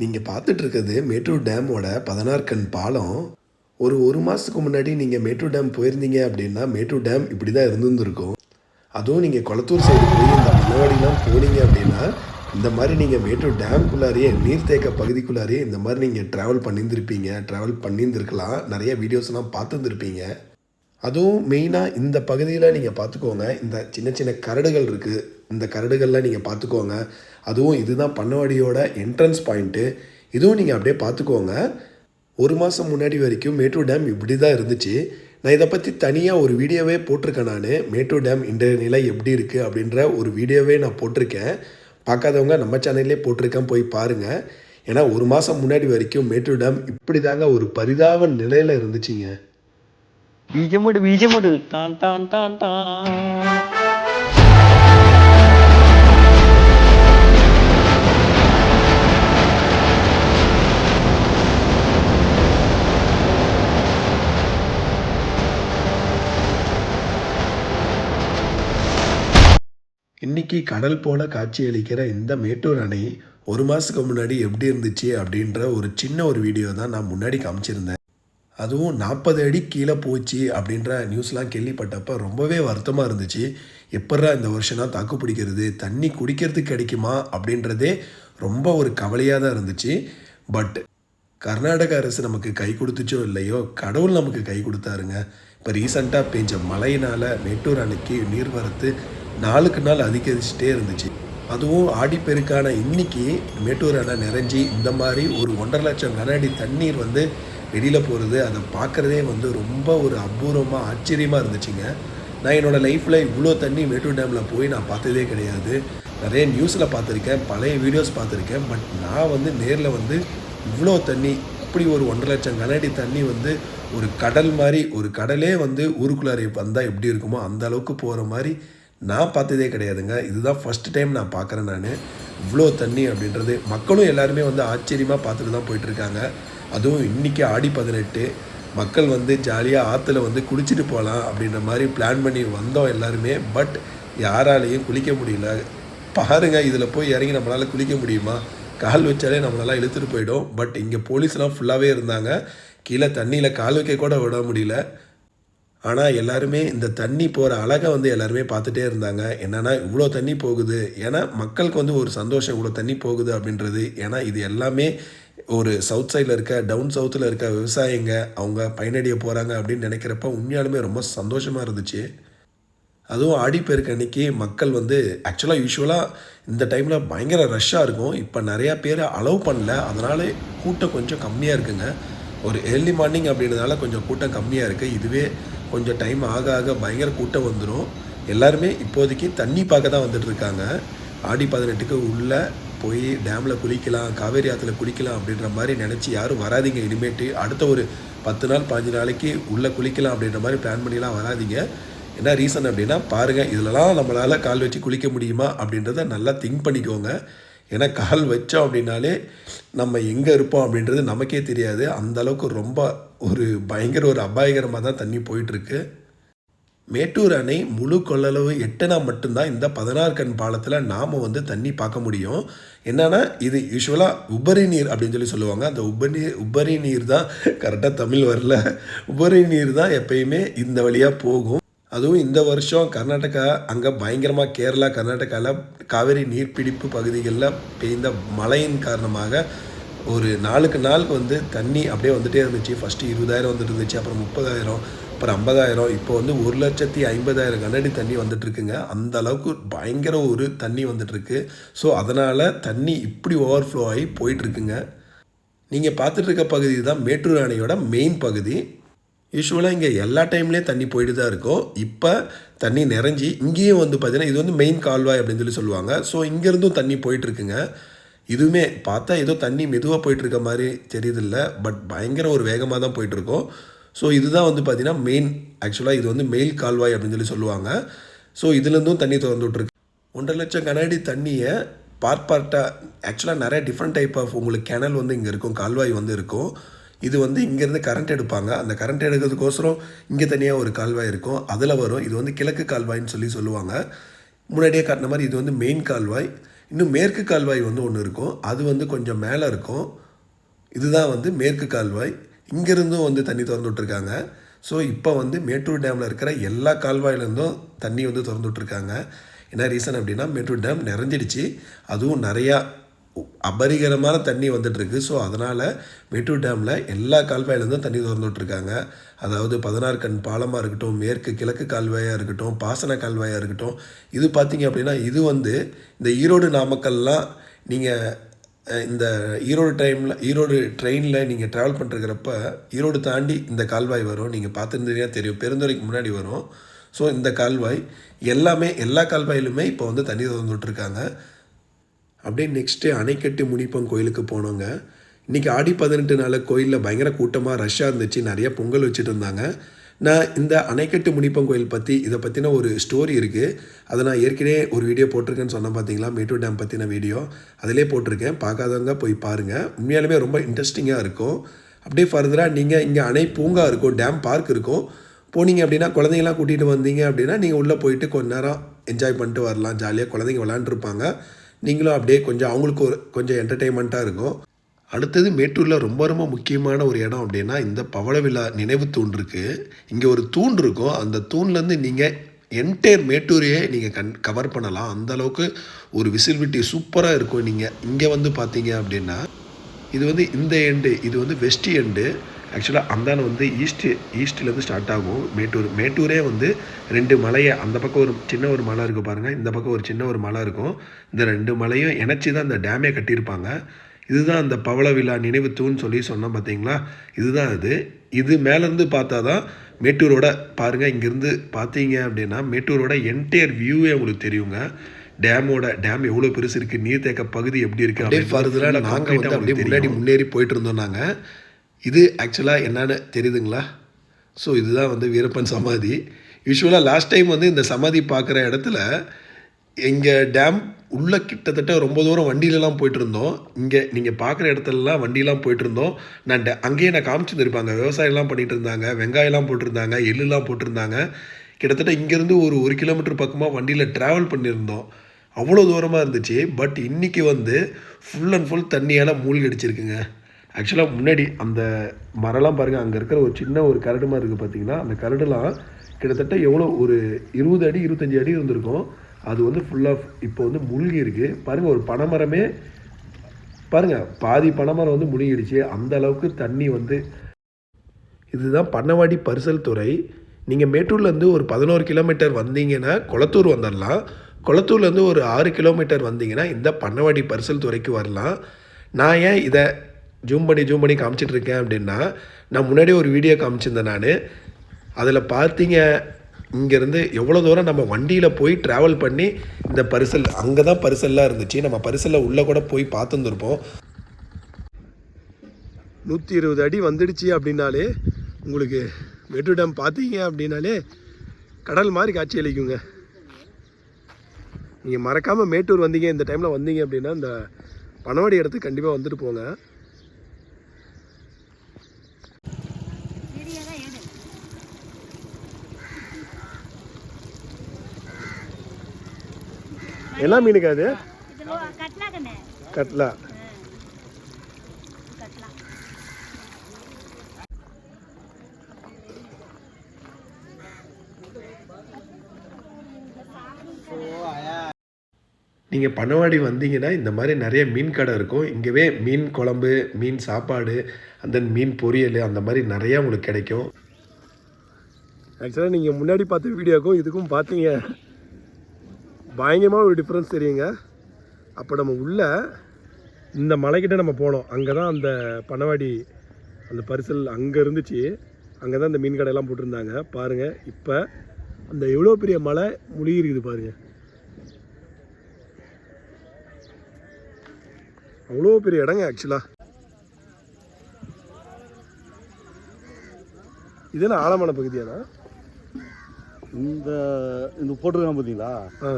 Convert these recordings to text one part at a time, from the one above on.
நீங்கள் பார்த்துட்டு இருக்கிறது மேட்டூர் டேமோட 16 கண் பாலம். ஒரு மாதத்துக்கு முன்னாடி நீங்கள் மேட்டூர் டேம் போயிருந்தீங்க அப்படின்னா மேட்டூர் டேம் இப்படி தான் இருந்திருக்கும். அதுவும் நீங்கள் குளத்தூர் சைடு போய் இந்த மண்ணவாடிலாம் போனீங்க அப்படின்னா இந்த மாதிரி நீங்கள் மேட்டூர் டேம்குள்ளாரியே நீர்த்தேக்க பகுதிக்குள்ளாரியே இந்த மாதிரி நீங்கள் ட்ராவல் பண்ணியிருந்திருக்கலாம். நிறைய வீடியோஸ்லாம் பார்த்துருந்துருப்பீங்க. அதுவும் மெயினாக இந்த பகுதியில் நீங்கள் பார்த்துக்கோங்க. இந்த சின்ன சின்ன கரடுகள் இருக்குது. இந்த கரடுகள்லாம் நீங்கள் பார்த்துக்கோங்க. அதுவும் இதுதான் பண்ணவாடியோட என்ட்ரன்ஸ் பாயிண்ட்டு. இதுவும் நீங்கள் அப்படியே பார்த்துக்கோங்க. ஒரு மாதம் முன்னாடி வரைக்கும் மேட்டூர் டேம் இப்படி தான் இருந்துச்சு. நான் இதை பற்றி தனியாக ஒரு வீடியோவே போட்டிருக்கேன். நான் மேட்டூர் டேம் இன்றைய நிலை எப்படி இருக்குது அப்படின்ற ஒரு வீடியோவே நான் போட்டிருக்கேன். பார்க்காதவங்க நம்ம சேனல்லே போட்டிருக்கேன், போய் பாருங்கள். ஏன்னா ஒரு மாதம் முன்னாடி வரைக்கும் மேட்டூர் டேம் இப்படி தாங்க ஒரு பரிதாப நிலையில் இருந்துச்சுங்க. பீஜமுடு தான் தான் தான் தான். இன்றைக்கி கடல் போல காட்சியளிக்கிற இந்த மேட்டூர் அணை ஒரு மாதத்துக்கு முன்னாடி எப்படி இருந்துச்சு அப்படின்ற ஒரு சின்ன ஒரு வீடியோ தான் நான் முன்னாடி காமிச்சிருந்தேன். அதுவும் 40 அடி கீழே போச்சு அப்படின்ற நியூஸ்லாம் கேள்விப்பட்டப்போ ரொம்பவே வருத்தமாக இருந்துச்சு. எப்பட்றா இந்த வருஷம்னா தாக்கு பிடிக்கிறது, தண்ணி குடிக்கிறதுக்கு கிடைக்குமா அப்படின்றதே ரொம்ப ஒரு கவலையாக தான் இருந்துச்சு. பட் கர்நாடக அரசு நமக்கு கை கொடுத்துச்சோ இல்லையோ, கடவுள் நமக்கு கை கொடுத்தாருங்க. இப்போ ரீசண்டாக பெஞ்ச மழையினால் மேட்டூர் அணைக்கு நீர்வரத்து நாளுக்கு நாள் அதிகரிச்சுட்டே இருந்துச்சு. அதுவும் ஆடிப்பெருக்கான இன்னைக்கு மேட்டூர் அணை நிறைஞ்சி இந்த மாதிரி ஒரு 1.5 லட்சம் கன அடி தண்ணீர் வெளியில் போகிறது, அதை பார்க்குறதே ரொம்ப ஒரு அபூர்வமாக ஆச்சரியமாக இருந்துச்சுங்க. நான் என்னோடய லைஃப்பில் இவ்வளோ தண்ணி மேட்டூர் டேமில் போய் நான் பார்த்ததே கிடையாது. நிறைய நியூஸில் பார்த்துருக்கேன், பழைய வீடியோஸ் பார்த்துருக்கேன். பட் நான் நேரில் இவ்வளோ தண்ணி, இப்படி ஒரு 1.5 லட்சம் கன அடி தண்ணி ஒரு கடல் மாதிரி, ஒரு கடலே ஊருக்குள்ளார வந்தால் எப்படி இருக்குமோ அந்த அளவுக்கு போகிற மாதிரி நான் பார்த்ததே கிடையாதுங்க. இதுதான் ஃபஸ்ட் டைம் நான் பார்க்குறேன். நான் இவ்வளோ தண்ணி அப்படின்றது மக்களும் எல்லாருமே ஆச்சரியமாக பார்த்துட்டு தான் போயிட்டுருக்காங்க. அதுவும் இன்றைக்கி ஆடி 18 மக்கள் ஜாலியாக ஆற்றுல குளிச்சுட்டு போகலாம் அப்படின்ற மாதிரி பிளான் பண்ணி வந்தோம் எல்லாருமே. பட் யாராலையும் குளிக்க முடியல. பாருங்கள், இதில் போய் இறங்கி நம்மளால் குளிக்க முடியுமா? கால் வச்சாலே நம்மளால் இழுத்துட்டு போயிடும். பட் இங்கே போலீஸ்லாம் ஃபுல்லாகவே இருந்தாங்க. கீழே தண்ணியில் கால் வைக்க கூட விட முடியல. ஆனால் எல்லாருமே இந்த தண்ணி போகிற அழகை எல்லாருமே பார்த்துட்டே இருந்தாங்க. என்னென்னா இவ்வளோ தண்ணி போகுது, ஏன்னா மக்களுக்கு ஒரு சந்தோஷம் இவ்வளோ தண்ணி போகுது அப்படின்றது. ஏன்னா இது எல்லாமே ஒரு சவுத் சைடில் இருக்க, டவுன் சவுத்தில் இருக்க விவசாயிங்க அவங்க பயனடைய போகிறாங்க அப்படின்னு நினைக்கிறப்ப உண்மையாலுமே ரொம்ப சந்தோஷமாக இருந்துச்சு. அதுவும் ஆடிப்பெருக்கு அன்னைக்கு மக்கள் ஆக்சுவலாக யூஸ்வலாக இந்த டைமில் பயங்கர ரஷ்ஷாக இருக்கும். இப்போ நிறையா பேர் அலோவ் பண்ணல, அதனால் கூட்டம் கொஞ்சம் கம்மியாக இருக்குங்க. ஒரு ஏர்லி மார்னிங் அப்படின்றதுனால கொஞ்சம் கூட்டம் கம்மியாக இருக்குது. இதுவே கொஞ்சம் டைம் ஆக ஆக பயங்கர கூட்டம் வந்துடும். எல்லாருமே இப்போதைக்கு தண்ணி பார்க்க தான் வந்துட்டுருக்காங்க. ஆடி 18க்கு உள்ளே போய் டேமில் குளிக்கலாம், காவேரி ஆற்றுல குளிக்கலாம் அப்படின்ற மாதிரி நினச்சி யாரும் வராதிங்க. இனிமேட்டு அடுத்த ஒரு 10 நாள் 15 நாளைக்கு உள்ளே குளிக்கலாம் அப்படின்ற மாதிரி பிளான் பண்ணிலாம் வராதிங்க. என்ன ரீசன் அப்படின்னா பாருங்கள், இதிலலாம் நம்மளால் கால் வச்சு குளிக்க முடியுமா அப்படின்றத நல்லா திங்க் பண்ணிக்கோங்க. ஏன்னா கால் வச்சோம் அப்படின்னாலே நம்ம எங்கே இருப்போம் அப்படின்றது நமக்கே தெரியாது. அந்தளவுக்கு ரொம்ப ஒரு பயங்கர ஒரு அபாயகரமாக தான் தண்ணி போயிட்டுருக்கு. மேட்டூர் அணை முழு கொள்ளளவு எட்டுனா மட்டும்தான் இந்த 16 கண் பாலத்தில் நாம் தண்ணி பார்க்க முடியும். என்னென்னா இது யூஸ்வலாக உபரி நீர் அப்படின்னு சொல்லுவாங்க. அந்த உபரி நீர் தான், கரெக்டாக தமிழ் வரல, உபரி நீர் தான் எப்பயுமே இந்த வழியாக போகும். அதுவும் இந்த வருஷம் கர்நாடகா அங்கே பயங்கரமாக கேரளா கர்நாடகாவில் காவேரி நீர்பிடிப்பு பகுதிகளில் பெய்த மழையின் காரணமாக ஒரு நாளுக்கு நாளுக்கு தண்ணி அப்படியே வந்துகிட்டே இருந்துச்சு. ஃபஸ்ட்டு 20,000 வந்துட்டு இருந்துச்சு, அப்புறம் 30,000, அப்புறம் 50,000, இப்போ 1,50,000 கனஅடி தண்ணி வந்துட்டுருக்குங்க. அந்த அளவுக்கு பயங்கர ஒரு தண்ணி வந்துட்டுருக்கு. ஸோ அதனால் தண்ணி இப்படி ஓவர்ஃப்ளோ ஆகி போயிட்டுருக்குங்க. நீங்கள் பார்த்துட்ருக்க பகுதி தான் மேட்டூர் அணையோட மெயின் பகுதி. யூஸ்வலாக இங்கே எல்லா டைம்லேயும் தண்ணி போயிட்டு தான் இருக்கும். இப்போ தண்ணி நிறைஞ்சி இங்கேயும் பார்த்தீங்கன்னா இது மெயின் கால்வாய் அப்படின்னு சொல்லுவாங்க. ஸோ இங்கேருந்தும் தண்ணி போயிட்டுருக்குங்க. இதுவுமே பார்த்தா ஏதோ தண்ணி மெதுவாக போயிட்டுருக்க மாதிரி தெரியுதில்ல, பட் பயங்கர ஒரு வேகமாக தான் போயிட்டுருக்கோம். ஸோ இதுதான் பார்த்தீங்கன்னா மெயின், ஆக்சுவலாக இது மெயில் கால்வாய் அப்படின்னு சொல்லுவாங்க. ஸோ இதுலேருந்தும் தண்ணி திறந்து விட்ருக்கு. 1.5 லட்சம் கன அடி தண்ணியை பார்ட்டாக ஆக்சுவலாக நிறைய டிஃப்ரெண்ட் டைப் ஆஃப் உங்களுக்கு கேனல் இங்கே இருக்கும், கால்வாய் இருக்கும். இது இங்கேருந்து கரண்ட் எடுப்பாங்க. அந்த கரண்ட் எடுக்கிறதுக்கோசரம் இங்கே தனியாக ஒரு கால்வாய் இருக்கும், அதில் வரும். இது கிழக்கு கால்வாய்ன்னு சொல்லுவாங்க. முன்னாடியே காட்டின மாதிரி இது மெயின் கால்வாய். இன்னும் மேற்கு கால்வாய் வந்து ஒன்று இருக்கும், அது வந்து கொஞ்சம் மேலே இருக்கும். இதுதான் வந்து மேற்கு கால்வாய். இங்கேருந்தும் வந்து தண்ணி திறந்து விட்ருக்காங்க. ஸோ இப்போ வந்து மேட்டூர் டேமில் இருக்கிற எல்லா கால்வாயிலேருந்தும் தண்ணி வந்து திறந்து விட்ருக்காங்க. என்ன ரீசன் அப்படின்னா மேட்டூர் டேம் நிறைஞ்சிடுச்சு, அதுவும் நிறையா அபரிகரமான தண்ணி வந்துட்டுருக்கு. ஸோ அதனால் மேட்டூர் டேமில் எல்லா கால்வாயிலேருந்தும் தண்ணி திறந்து விட்ருக்காங்க. அதாவது 16 கண் பாலமாக இருக்கட்டும், மேற்கு கிழக்கு கால்வாயாக இருக்கட்டும், பாசன கால்வாயாக இருக்கட்டும். இது பார்த்திங்க அப்படின்னா இது வந்து இந்த ஈரோடு நாமக்கல்லாம் நீங்கள் இந்த ஈரோடு ட்ரெயினில் நீங்கள் ட்ராவல் பண்ணிருக்கிறப்ப ஈரோடு தாண்டி இந்த கால்வாய் வரும். நீங்கள் பார்த்துருந்தீங்கன்னா தெரியும், பெருந்துறைக்கு முன்னாடி வரும். ஸோ இந்த கால்வாய் எல்லாமே எல்லா கால்வாயிலுமே இப்போ வந்து தண்ணி திறந்து விட்ருக்காங்க. அப்படியே நெக்ஸ்ட்டு அணைக்கட்டு முனிப்பன் கோயிலுக்கு போனோங்க. இன்றைக்கி ஆடி 18 நாள் கோயிலில் பயங்கர கூட்டமாக ரஷ்ஷாக இருந்துச்சு, நிறைய பொங்கல் வச்சுட்டு இருந்தாங்க. நான் இந்த அணைக்கட்டு முனிப்பன் கோயில் பற்றி இதை பற்றின ஒரு ஸ்டோரி இருக்குது, அதை நான் ஏற்கனவே ஒரு வீடியோ போட்டிருக்கேன்னு சொன்னேன் பார்த்தீங்களா, மேட்டூர் டேம் பற்றின வீடியோ அதிலே போட்டிருக்கேன். பார்க்காதவங்க போய் பாருங்கள், உண்மையாலுமே ரொம்ப இன்ட்ரெஸ்டிங்காக இருக்கும். அப்படியே ஃபர்தராக நீங்கள் இங்கே அணை பூங்கா இருக்கும், டேம் பார்க் இருக்கும். போனீங்க அப்படின்னா குழந்தைங்களாம் கூட்டிகிட்டு வந்தீங்க அப்படின்னா நீங்கள் உள்ளே போயிட்டு கொஞ்ச நேரம் என்ஜாய் பண்ணிட்டு வரலாம். ஜாலியாக குழந்தைங்க விளாண்டுருப்பாங்க, நீங்களும் அப்படியே கொஞ்சம் அவங்களுக்கு கொஞ்சம் என்டர்டெயின்மெண்ட்டாக இருக்கும். அடுத்தது மேட்டூரில் ரொம்ப ரொம்ப முக்கியமான ஒரு இடம் அப்படின்னா இந்த பவள விழா நினைவு தூண் இருக்குது. இங்கே ஒரு தூண் இருக்கும், அந்த தூண்லேருந்து நீங்கள் என்டையர் மேட்டூரையே நீங்கள் கவர் பண்ணலாம். அந்தளவுக்கு ஒரு விசிபிலிட்டி சூப்பராக இருக்கும். நீங்கள் இங்கே வந்து பார்த்தீங்க அப்படின்னா இது வந்து இந்த எண்டு, இது வந்து வெஸ்ட் எண்டு. ஆக்சுவலாக அந்தான வந்து ஈஸ்ட்லேருந்து ஸ்டார்ட் ஆகும் மேட்டூரே வந்து 2 மலையை, அந்த பக்கம் ஒரு சின்ன ஒரு மலை இருக்குது பாருங்கள், இந்த பக்கம் ஒரு சின்ன ஒரு மலை இருக்கும். இந்த 2 மலையும் இணைச்சி தான் இந்த டேமே கட்டியிருப்பாங்க. இதுதான் அந்த பவள விழா நினைவு தூண் சொல்லி சொன்னோம் பார்த்தீங்களா, இதுதான் இது மேலேருந்து பார்த்தா தான் மேட்டூரோட பாருங்கள். இங்கேருந்து பார்த்தீங்க அப்படின்னா மேட்டூரோட என்டையர் வியூவே உங்களுக்கு தெரியுங்க. டேம் எவ்வளோ பெருசு இருக்குது, நீர்த்தேக்க பகுதி எப்படி இருக்குது அப்படியே ஃபர்தராக நாங்கள் வந்து அப்படியே முன்னேறி போயிட்டு இருந்தோம். நாங்கள் இது ஆக்சுவலாக என்னன்னு தெரியுதுங்களா? ஸோ இதுதான் வந்து வீரப்பன் சமாதி. யூஸ்வலாக லாஸ்ட் டைம் வந்து இந்த சமாதி பார்க்குற இடத்துல எங்கள் டேம் உள்ளே கிட்டத்தட்ட ரொம்ப தூரம் வண்டியிலலாம் போயிட்டுருந்தோம். இங்கே நீங்கள் பார்க்குற இடத்துலலாம் வண்டியெலாம் போயிட்டுருந்தோம். அங்கேயே நான் காமிச்சிருந்துருப்பாங்க, விவசாயம்லாம் பண்ணிகிட்டு இருந்தாங்க, வெங்காயம்லாம் போட்டிருந்தாங்க, எள்ளுலாம் போட்டிருந்தாங்க. கிட்டத்தட்ட இங்கேருந்து ஒரு கிலோமீட்டர் பக்கமாக வண்டியில் ட்ராவல் பண்ணியிருந்தோம். அவ்வளோ தூரமாக இருந்துச்சு. பட் இன்றைக்கி வந்து ஃபுல் அண்ட் ஃபுல் தண்ணியால் மூழ்கி அடிச்சிருக்குங்க. ஆக்சுவலாக முன்னாடி அந்த மரம்லாம் பாருங்கள், அங்கே இருக்கிற ஒரு சின்ன ஒரு கரடு மாதிரி இருக்குது பார்த்தீங்கன்னா, அந்த கரடுலாம் கிட்டத்தட்ட எவ்வளோ ஒரு 20 அடி 25 அடி இருந்திருக்கும். அது வந்து ஃபுல்லாக இப்போ வந்து மூழ்கி இருக்குது பாருங்கள். ஒரு பனைமரமே பாருங்கள், பாதி பனைமரம் வந்து முழுகிடுச்சு, அந்த அளவுக்கு தண்ணி வந்து. இதுதான் பண்ணவாடி பரிசல் துறை. நீங்கள் மேட்டூர்லேருந்து ஒரு 11 கிலோமீட்டர் வந்தீங்கன்னா கொளத்தூர் வந்துடலாம். கொளத்தூர்லேருந்து ஒரு 6 கிலோமீட்டர் வந்தீங்கன்னா இந்த பண்ணவாடி பரிசல் துறைக்கு வரலாம். நான் ஏன் இதை ஜூம் பண்ணி காமிச்சிட்ருக்கேன் அப்படின்னா, நான் முன்னாடியே ஒரு வீடியோ காமிச்சிருந்தேன் நான். அதில் பார்த்தீங்க இங்கேருந்து எவ்வளோ தூரம் நம்ம வண்டியில் போய் ட்ராவல் பண்ணி இந்த பரிசல், அங்கே தான் பரிசல்லாம் இருந்துச்சு. நம்ம பரிசலில் உள்ளே கூட போய் பார்த்துருந்துருப்போம். 120 அடி வந்துடுச்சு அப்படின்னாலே உங்களுக்கு மேட்டூர் டேம் பார்த்தீங்க அப்படின்னாலே கடல் மாதிரி காட்சி அளிக்குங்க. நீங்கள் மறக்காமல் மேட்டூர் வந்தீங்க, இந்த டைமில் வந்தீங்க அப்படின்னா இந்த பனவாடி இடத்துக்கு கண்டிப்பாக வந்துட்டு போங்க. என்ன மீனுக்கு அது? கட்லா. நீங்கள் பனவாடி வந்தீங்கன்னா இந்த மாதிரி நிறைய மீன் கடை இருக்கும். இங்கேவே மீன் குழம்பு, மீன் சாப்பாடு, அந்த மீன் பொரியல், அந்த மாதிரி நிறையா உங்களுக்கு கிடைக்கும். ஆக்சுவலாக நீங்கள் முன்னாடி பார்த்த வீடியோக்கும் இதுக்கும் பார்த்தீங்க பயங்கரமாக ஒரு டிஃப்ரென்ஸ் தெரியுங்க. அப்போ நம்ம உள்ள இந்த மலைக்கிட்ட நம்ம போனோம், அங்கே தான் அந்த பனவாடி அந்த பரிசல் அங்கே இருந்துச்சு. அங்கே தான் இந்த மீன் கடையெல்லாம் போட்டிருந்தாங்க பாருங்கள். இப்போ அந்த எவ்வளோ பெரிய மலை முழுகி இருக்குது பாருங்கள், அவ்வளோ பெரிய இடங்க. ஆக்சுவலாக இதெல்லாம் ஆழமான பகுதியானா? இந்த போட்டிருக்காங்க பார்த்தீங்களா,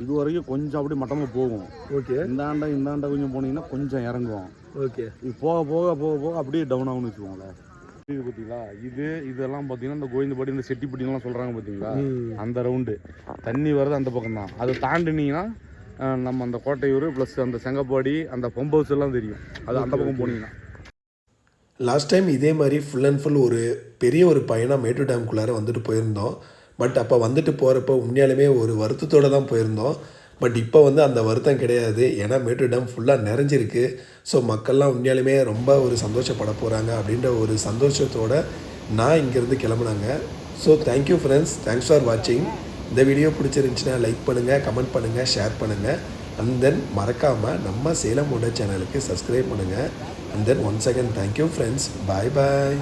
இது வரைக்கும் கொஞ்சம் அப்படியே மட்டமாக போகும். ஓகே. இந்த ஆண்டை கொஞ்சம் போனீங்கன்னா கொஞ்சம் இறங்கும். ஓகே. இது போக போக போக போக அப்படியே டவுன் ஆகும்னு வச்சுக்கோங்களேன். இது பார்த்தீங்களா, இதெல்லாம் பார்த்தீங்கன்னா இந்த கோவிந்தபாடி, இந்த செட்டிப்பட்டிலாம் சொல்கிறாங்க பார்த்தீங்களா, அந்த ரவுண்டு தண்ணி வர்றது அந்த பக்கம் தான். அதை தாண்டினீங்கன்னா நம்ம அந்த கோட்டையூர் ப்ளஸ் அந்த செங்கப்பாடி அந்த பம்ப் ஹவுஸ் எல்லாம் தெரியும். அது அந்த பக்கம் போனீங்கன்னா. லாஸ்ட் டைம் இதே மாதிரி ஃபுல் அண்ட் ஃபுல் ஒரு பெரிய ஒரு பயணம் மேட்டூர் டேம்குள்ளார வந்துட்டு போயிருந்தோம். பட் அப்போ வந்துட்டு போகிறப்ப உண்மையாலுமே ஒரு வருத்தத்தோடு தான் போயிருந்தோம். பட் இப்போ வந்து அந்த வருத்தம் கிடையாது. ஏன்னா மேட்டூர் டேம் ஃபுல்லாக நிறைஞ்சிருக்கு. ஸோ மக்கள்லாம் உண்மையாலுமே ரொம்ப ஒரு சந்தோஷப்பட போகிறாங்க அப்படின்ற ஒரு சந்தோஷத்தோடு நான் இங்கேருந்து கிளம்புனாங்க. So thank you friends, thanks for வாட்சிங். இந்த வீடியோ பிடிச்சிருந்துச்சுன்னா லைக் பண்ணுங்கள், கமெண்ட் பண்ணுங்கள், ஷேர் பண்ணுங்கள். அண்ட் தென் மறக்காமல் நம்ம சேலம் மோட்டர் சேனலுக்கு சப்ஸ்கிரைப் பண்ணுங்கள். And then once again thank you friends, bye bye.